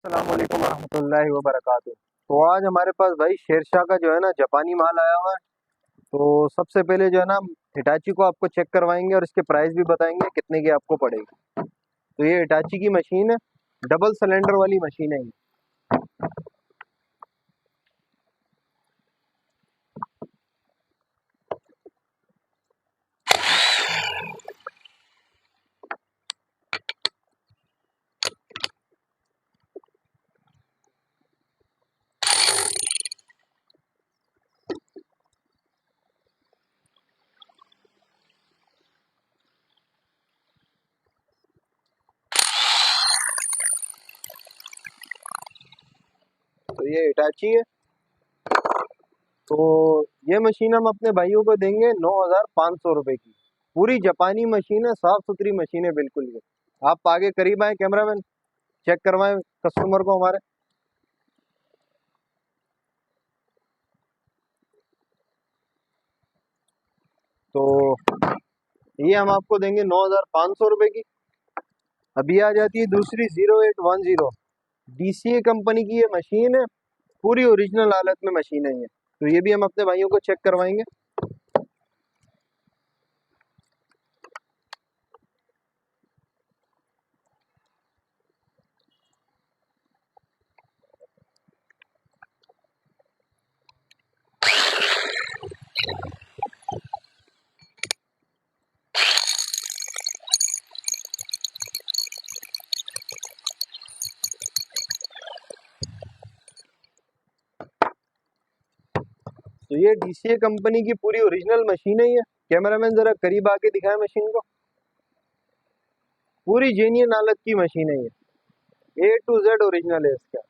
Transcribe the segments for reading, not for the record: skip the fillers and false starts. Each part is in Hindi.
अस्सलाम वालेकुम रहमतुल्लाहि व बरकातुहू। तो आज हमारे पास भाई शेरशाह का जो है ना जापानी माल आया हुआ है। तो सबसे पहले जो है ना हम हिटाची को आपको चेक करवाएंगे और इसके प्राइस भी बताएंगे कितने की आपको पड़ेगी। तो ये हिटाची की मशीन है, डबल सिलेंडर वाली मशीन है ये। तो ये हिटाची है। तो ये मशीन हम अपने भाइयों को देंगे 9,500 रुपए की। पूरी जापानी मशीन है, साफ सुथरी मशीन है बिल्कुल ये। आप आगे करीब आए कैमरामैन, चेक करवाएं कस्टमर को हमारे। तो ये हम आपको देंगे 9,500 रुपए की। अभी आ जाती है दूसरी 0810। DCA कंपनी की ये मशीन है, पूरी ओरिजिनल हालत में मशीन है ये। तो ये भी हम अपने भाइयों को चेक करवाएंगे। तो ये DCA कंपनी की पूरी ओरिजिनल मशीन है ये। कैमरामैन जरा करीब आके दिखाए मशीन को। पूरी जेन्युइन हालत की मशीन है ये, A to Z ओरिजिनल है इसका।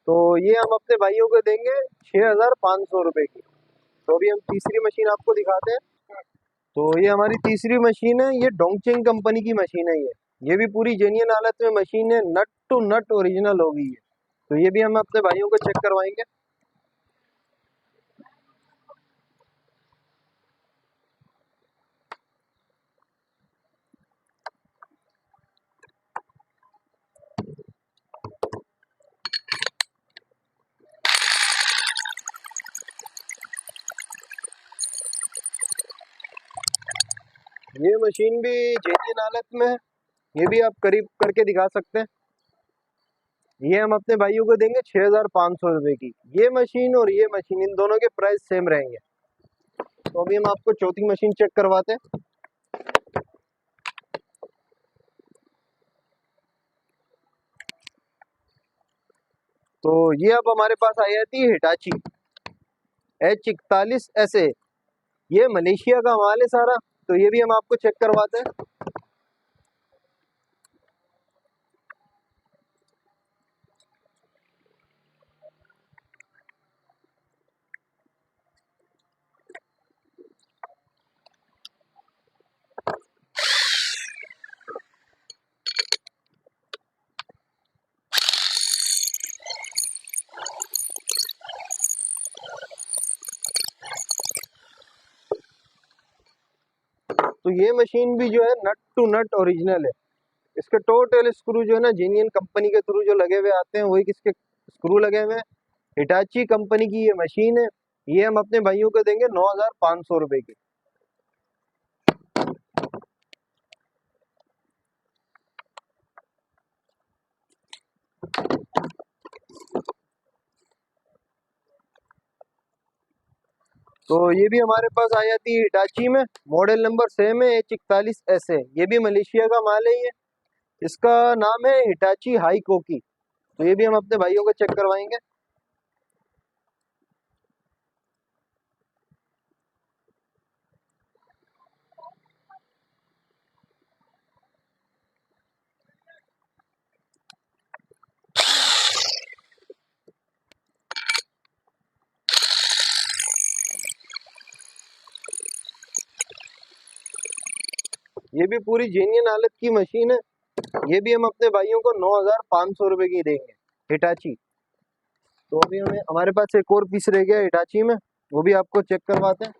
तो ये हम अपने भाइयों को देंगे 6,500 रुपए की। तो अभी हम तीसरी मशीन आपको दिखाते हैं। तो ये हमारी तीसरी मशीन है, ये डोंगचेंग कंपनी की मशीन है ये भी पूरी जेन्युइन हालत में मशीन है, नट टू नट ओरिजिनल होगी ये। तो ये भी हम अपने भाइयों को चेक करवाएंगे। ये मशीन भी जेन्युइन हालत में है, ये भी आप करीब करके दिखा सकते हैं। ये हम अपने भाइयों को देंगे 6,500 रुपए की। ये मशीन और ये मशीन, इन दोनों के प्राइस सेम रहेंगे। तो अभी हम आपको चौथी मशीन चेक करवाते हैं। तो ये अब हमारे पास आई जाती है हिटाची H41SA। ये मलेशिया का माल है सारा। तो ये भी हम आपको चेक करवाते हैं। तो ये मशीन भी जो है नट टू नट ओरिजिनल है। इसके टोटल स्क्रू जो है ना जेन्युइन कंपनी के थ्रू जो लगे हुए आते हैं वही किसके स्क्रू लगे हुए हैं। हिटाची कंपनी की ये मशीन है। ये हम अपने भाइयों को देंगे 9,500 रुपए की। तो ये भी हमारे पास आ जाती है हिटाची में, मॉडल नंबर सेम है H41SA। ये भी मलेशिया का माल है ये। इसका नाम है हिटाची हाई कोकी। तो ये भी हम अपने भाइयों को चेक करवाएंगे। ये भी पूरी जेन्युइन हालत की मशीन है। ये भी हम अपने भाइयों को 9,500 रुपए की देंगे, हिटाची। तो अभी हमें हमारे पास एक और पीस रह गया हिटाची में, वो भी आपको चेक करवाते हैं।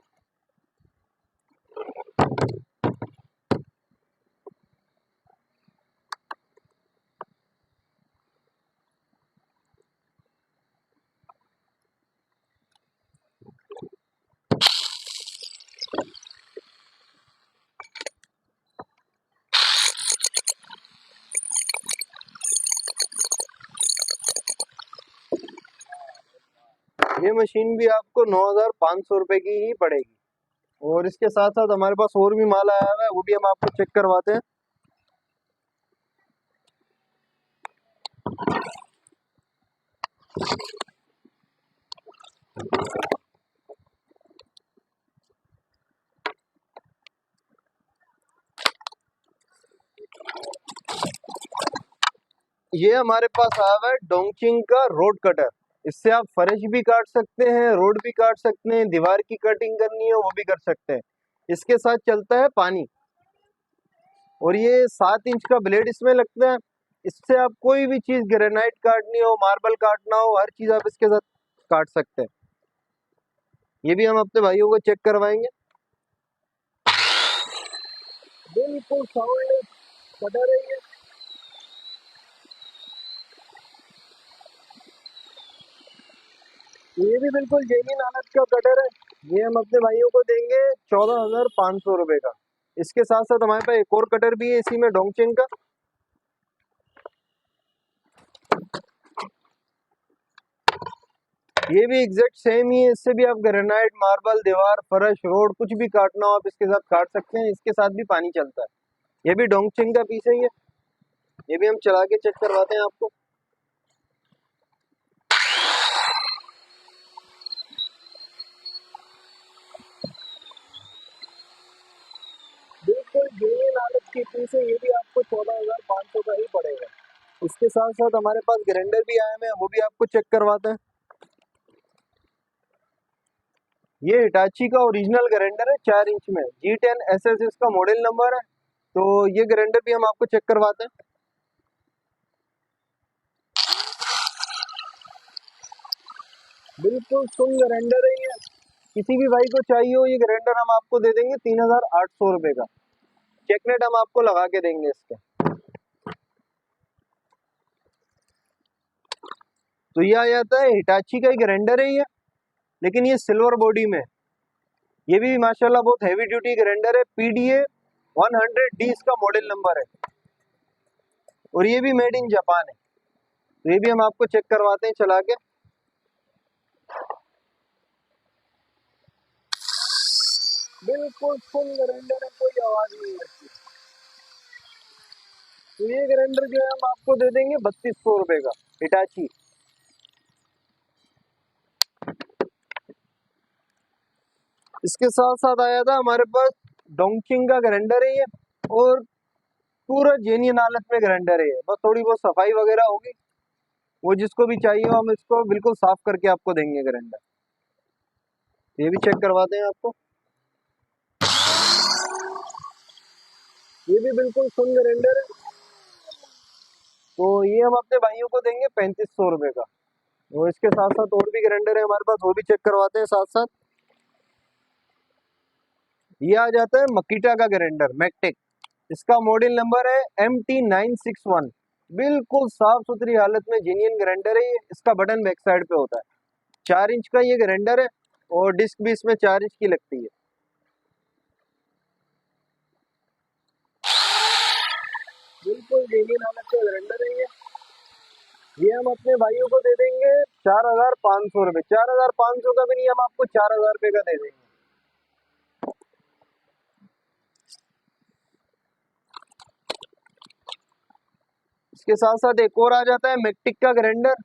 ये मशीन भी आपको 9,500 रुपए की ही पड़ेगी। और इसके साथ साथ हमारे पास और भी माल आया हुआ है, वो भी हम आपको चेक करवाते हैं। ये हमारे पास आया हुआ है डोंगचिंग का रोड कटर। इससे आप फर्श भी काट सकते हैं, रोड भी काट सकते हैं, दीवार की कटिंग करनी है वो भी कर सकते हैं। इसके साथ चलता है पानी, और ये 7 इंच का ब्लेड इसमें लगता है। इससे आप कोई भी चीज, ग्रेनाइट काटनी हो, मार्बल काटना हो, हर चीज आप इसके साथ काट सकते हैं। ये भी हम अपने भाइयों को चेक करवाएंगे। बिल्कुल साउंड कटर है ये भी बिल्कुल जेन्युइन हालत का कटर है। ये हम अपने भाइयों को देंगे 14,500 रुपए का। इसके साथ साथ हमारे पास एक और कटर भी है इसी में, डोंगचेंग का। ये भी एग्जैक्ट सेम ही है। इससे भी आप ग्रेनाइट, मार्बल, दीवार, फर्श, रोड कुछ भी काटना हो आप इसके साथ काट सकते हैं। इसके साथ भी पानी चलता है। ये भी डोंगचेंग का पीस है ये भी हम चला के चेक करवाते हैं आपको। बिल्कुल जेन्युइन हालत की पीस है। ये भी आपको 14,500 का ही पड़ेगा। इसके साथ साथ हमारे पास ग्राइंडर भी आए हैं, वो भी आपको चेक करवाते हैं। ये हिटाची का ओरिजिनल ग्राइंडर है, 4 इंच में। G10SS इसका मॉडल नंबर है। तो ये ग्राइंडर भी हम आपको चेक करवाते हैं। बिल्कुल सुन ग्राइंडर है ये। किसी भी भाई को चाहिए हो ये ग्राइंडर हम आपको दे देंगे 3,800 रुपए का। चेकनेट हम आपको लगा के देंगे इसके। तो ये आ जाता है हिटाची का ही ग्राइंडर है ये, लेकिन ये सिल्वर बॉडी में। ये भी माशाल्लाह बहुत हैवी ड्यूटी ग्राइंडर है। PDA 100D इसका मॉडल नंबर है, और ये भी मेड इन जापान है। तो ये भी हम आपको चेक करवाते हैं चला के। बिल्कुल फुल ग्राइंडर है, कोई आवाज नहीं है। तो ये ग्राइंडर जो है हम आपको दे देंगे 3,200 रुपए का, हिटाची। इसके साथ साथ आया था हमारे पास डोंगचिंग का ग्राइंडर है ये, और पूरा जेन्युइन हालत में ग्राइंडर है ये। बस थोड़ी बहुत सफाई वगैरह होगी, वो जिसको भी चाहिए हो हम इसको बिल्कुल साफ करके आपको देंगे ग्राइंडर। ये भी चेक करवाते हैं आपको। ये भी बिल्कुल फुल ग्राइंडर है। तो ये हम अपने भाइयों को देंगे 3,500 रुपए का। और इसके साथ साथ और भी ग्राइंडर है हमारे पास, वो भी चेक करवाते हैं साथ साथ। ये आ जाता है मकीटा का ग्राइंडर, मैकटेक। इसका मॉडल नंबर है MT961। बिल्कुल साफ सुथरी हालत में जेन्युइन ग्राइंडर है ये। इसका बटन बैक साइड पे होता है। 4 इंच का ये ग्राइंडर है, और डिस्क भी इसमें 4 इंच की लगती है। बिल्कुल जेन्युइन हालत का ग्राइंडर है ये हम अपने भाइयों को दे देंगे 4,500 रुपए। 4,500 का भी नहीं, हम आपको 4,000 रुपए का दे देंगे। इसके साथ साथ एक और आ जाता है मैकटिक का ग्राइंडर।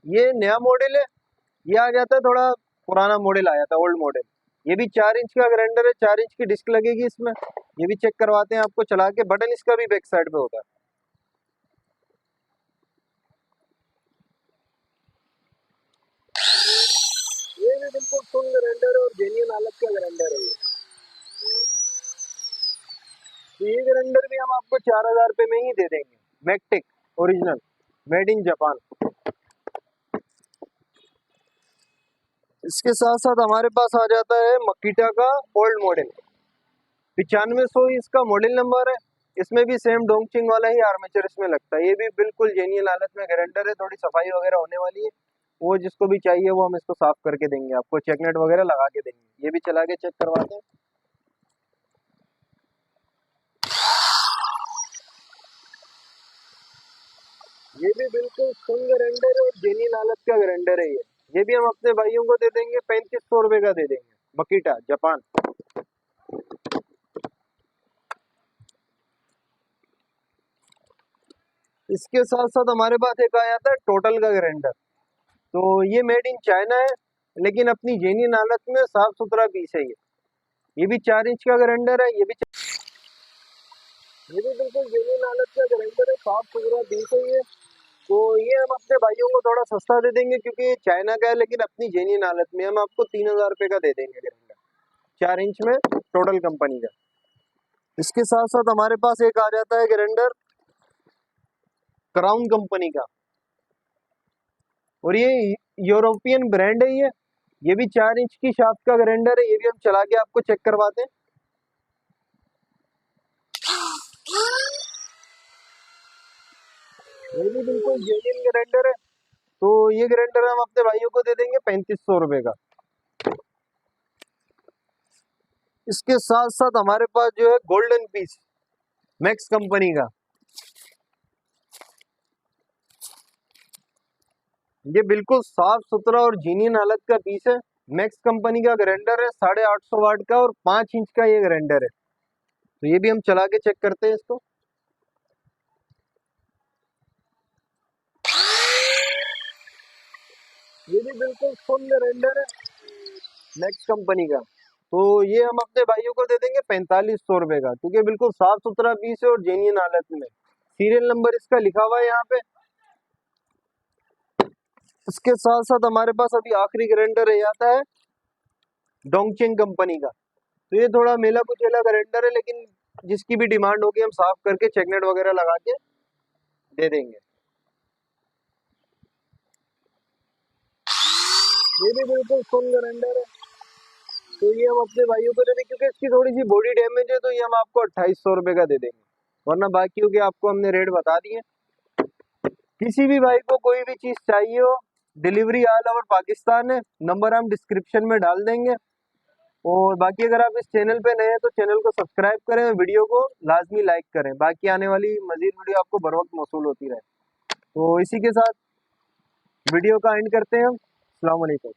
ये नया मॉडल है। ये आ जाता है, थोड़ा पुराना मॉडल आया था, ओल्ड मॉडल। ये भी 4 इंच का ग्राइंडर है, 4 इंच की डिस्क लगेगी इसमें। ये भी चेक करवाते हैं आपको चला के। बटन इसका भी बैक साइड पे होता है। ये भी बिल्कुल फुल ग्राइंडर है, और जेन्युइन हालत का ग्राइंडर है ये। तो ये ग्राइंडर भी हम आपको 4,000 रुपए में ही दे देंगे। मैकटिक ओरिजिनल, मेड इन जापान। इसके साथ साथ हमारे पास आ जाता है मकीटा का ओल्ड मॉडल। 9500 इसका मॉडल नंबर है। इसमें भी सेम डोंगचिंग वाला ही आर्मेचर इसमें लगता है। ये भी बिल्कुल जेन्युइन हालत में ग्राइंडर है। थोड़ी सफाई वगैरह होने वाली है, वो जिसको भी चाहिए वो हम इसको साफ करके देंगे आपको, चेकनेट वगैरह लगा के देंगे। ये भी चला के चेक करवाते हैं। ये भी बिल्कुल फुल ग्राइंडर है, और जेन्युइन हालत का ग्राइंडर है ये। ये भी हम अपने भाइयों को दे देंगे 3500 रुपये का दे देंगे। मकीटा जापान। इसके साथ साथ हमारे पास एक आया था टोटल का ग्राइंडर। तो ये मेड इन चाइना है, लेकिन अपनी जेन्युइन हालत में साफ सुथरा पीस है। ये भी 4 इंच का ग्राइंडर है। ये भी बिल्कुल जेन्युइन हालत का ग्राइंडर है, साफ सुथरा पीस है ये। तो ये हम अपने भाइयों को थोड़ा सस्ता दे देंगे, क्योंकि ये चाइना का है, लेकिन अपनी जेन्युइन हालत में हम आपको 3000 रुपये का दे देंगे ग्राइंडर, 4 इंच में, टोटल कंपनी का। इसके साथ साथ हमारे पास एक आ जाता है ग्राइंडर क्राउन कंपनी का, और ये यूरोपियन ब्रांड है ये भी 4 इंच की शाफ्ट का ग्राइंडर है। ये भी हम चला के आपको चेक करवाते हैं। ये भी बिल्कुल जेन्युइन ग्राइंडर है। तो ये ग्राइंडर हम अपने भाइयों को दे देंगे 3500 रुपये का। इसके साथ साथ हमारे पास जो है गोल्डन पीस मैक्स कंपनी का, ये बिल्कुल साफ सुथरा और जेन्युइन हालत का पीस है। मैक्स कंपनी का ग्राइंडर है, 850 वाट का, और 5 इंच का ये ग्राइंडर है। तो ये भी हम चला के चेक करते हैं इसको। ये भी बिल्कुल फुल ग्राइंडर है मैक्स कंपनी का। तो ये हम अपने भाइयों को दे देंगे 4500 रुपये का, क्योंकि बिल्कुल साफ सुथरा पीस है और जेन्युइन हालत में। सीरियल नंबर इसका लिखा हुआ है यहाँ पे। इसके साथ साथ हमारे पास अभी आखिरी ग्राइंडर रह जाता है डोंगचेंग कंपनी का। तो ये थोड़ा मेला कुचेला ग्राइंडर है, लेकिन जिसकी भी डिमांड होगी हम साफ करके चेकनेट वगैरह लगा के दे देंगे। ये भी बिल्कुल फुल ग्राइंडर है। तो ये हम अपने भाइयों को दे देंगे, क्योंकि इसकी थोड़ी सी बॉडी डैमेज है, तो ये हम आपको 2800 रुपये का दे देंगे, वरना बाकियों के आपको हमने रेट बता दिए। किसी भी भाई को कोई भी चीज चाहिए हो, डिलीवरी ऑल ओवर पाकिस्तान है। नंबर हम डिस्क्रिप्शन में डाल देंगे। और बाकी अगर आप इस चैनल पे नए हैं तो चैनल को सब्सक्राइब करें और वीडियो को लाजमी लाइक करें, बाकी आने वाली मजीद वीडियो आपको बर वक्त मौसूल होती रहे। तो इसी के साथ वीडियो का एंड करते हैं हम। अस्सलाम वालेकुम।